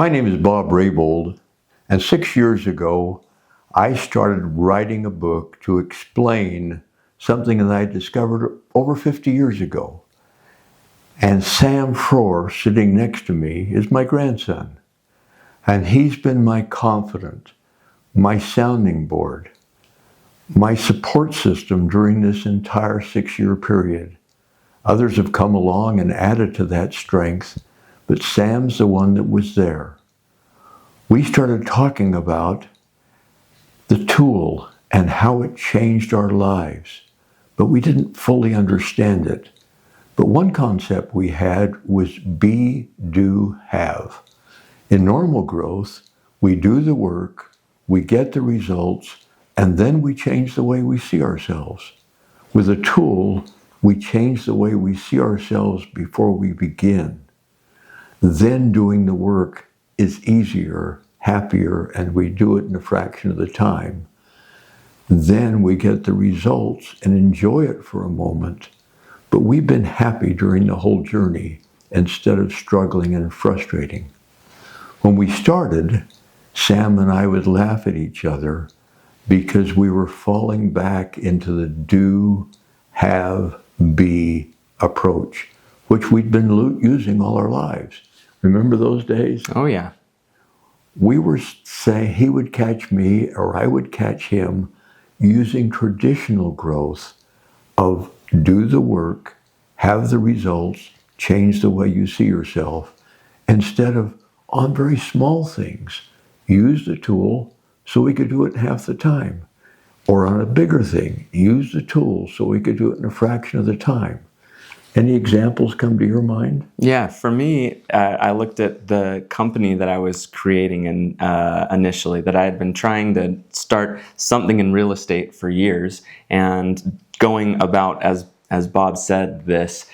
My name is Bob Raybold, and 6 years ago, I started writing a book to explain something that I discovered over 50 years ago. And Sam Frohr, sitting next to me, is my grandson. And he's been my confidant, my sounding board, my support system during this entire 6-year period. Others have come along and added to that strength, but Sam's the one that was there. We started talking about the tool and how it changed our lives, but we didn't fully understand it. But one concept we had was be, do, have. In normal growth, we do the work, we get the results, and then we change the way we see ourselves. With a tool, we change the way we see ourselves before we begin. Then doing the work is easier, happier, and we do it in a fraction of the time. Then we get the results and enjoy it for a moment, but we've been happy during the whole journey instead of struggling and frustrating. When we started, Sam and I would laugh at each other because we were falling back into the do, have, be approach, which we'd been using all our lives. Remember those days? Oh, yeah. We were saying he would catch me or I would catch him using traditional growth of do the work, have the results, change the way you see yourself, instead of on very small things, use the tool so we could do it in half the time. Or on a bigger thing, use the tool so we could do it in a fraction of the time. Any examples come to your mind? Yeah, for me, I looked at the company that I was creating initially, that I had been trying to start something in real estate for years, and going about, as Bob said, this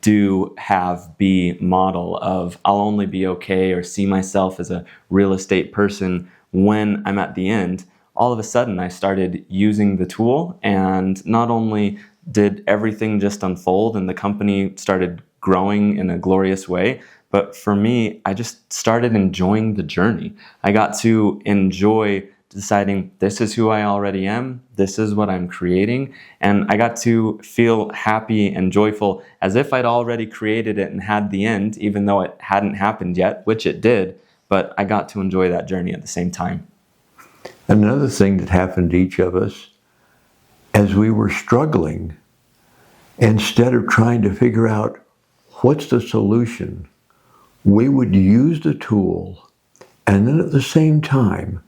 do, have, be model of I'll only be okay or see myself as a real estate person when I'm at the end. All of a sudden, I started using the tool, and not only did everything just unfold and the company started growing in a glorious way, but for me, I just started enjoying the journey. I got to enjoy deciding this is who I already am, this is what I'm creating, and I got to feel happy and joyful as if I'd already created it and had the end, even though it hadn't happened yet, which it did, but I got to enjoy that journey at the same time. Another thing that happened to each of us, as we were struggling, instead of trying to figure out what's the solution, we would use the tool and then at the same time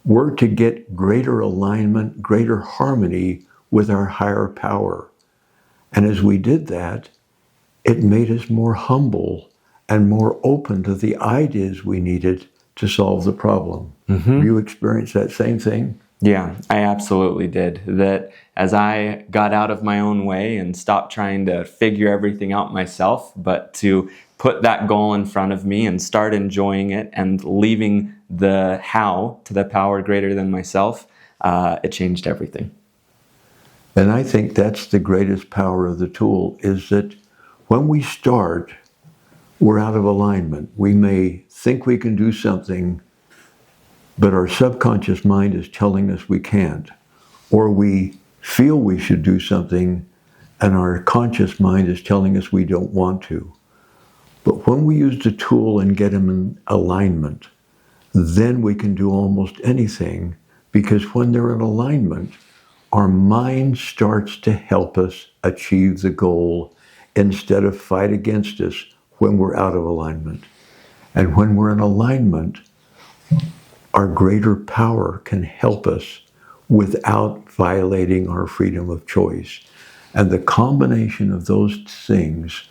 work to get greater alignment, greater harmony with our higher power. And as we did that, it made us more humble and more open to the ideas we needed to solve the problem. Mm-hmm. You experienced that same thing? Yeah, I absolutely did. That as I got out of my own way and stopped trying to figure everything out myself, but to put that goal in front of me and start enjoying it and leaving the how to the power greater than myself, it changed everything. And I think that's the greatest power of the tool, is that when we start, we're out of alignment. We may think we can do something, but our subconscious mind is telling us we can't. Or we feel we should do something, and our conscious mind is telling us we don't want to. But when we use the tool and get them in alignment, then we can do almost anything, because when they're in alignment, our mind starts to help us achieve the goal instead of fight against us when we're out of alignment. And when we're in alignment, our greater power can help us without violating our freedom of choice. And the combination of those things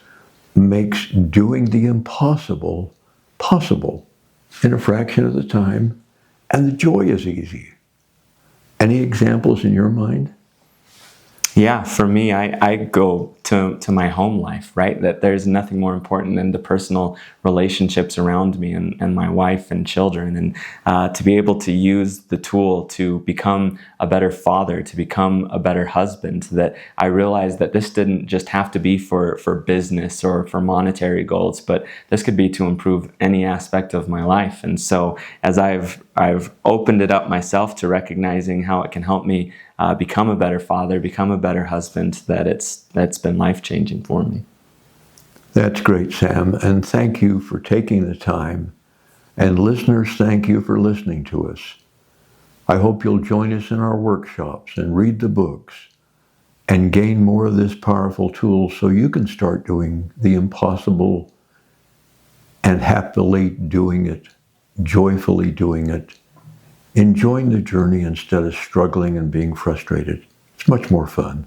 makes doing the impossible possible in a fraction of the time, and the joy is easy. Any examples in your mind? Yeah, for me, I go to my home life, right? That there's nothing more important than the personal relationships around me and my wife and children. And to be able to use the tool to become a better father, to become a better husband, that I realized that this didn't just have to be for business or for monetary goals, but this could be to improve any aspect of my life. And so as I've opened it up myself to recognizing how it can help me become a better father, become a better husband, that's been life-changing for me. That's great, Sam, and thank you for taking the time. And listeners, thank you for listening to us. I hope you'll join us in our workshops and read the books and gain more of this powerful tool so you can start doing the impossible and happily doing it, joyfully doing it, enjoying the journey instead of struggling and being frustrated. It's much more fun.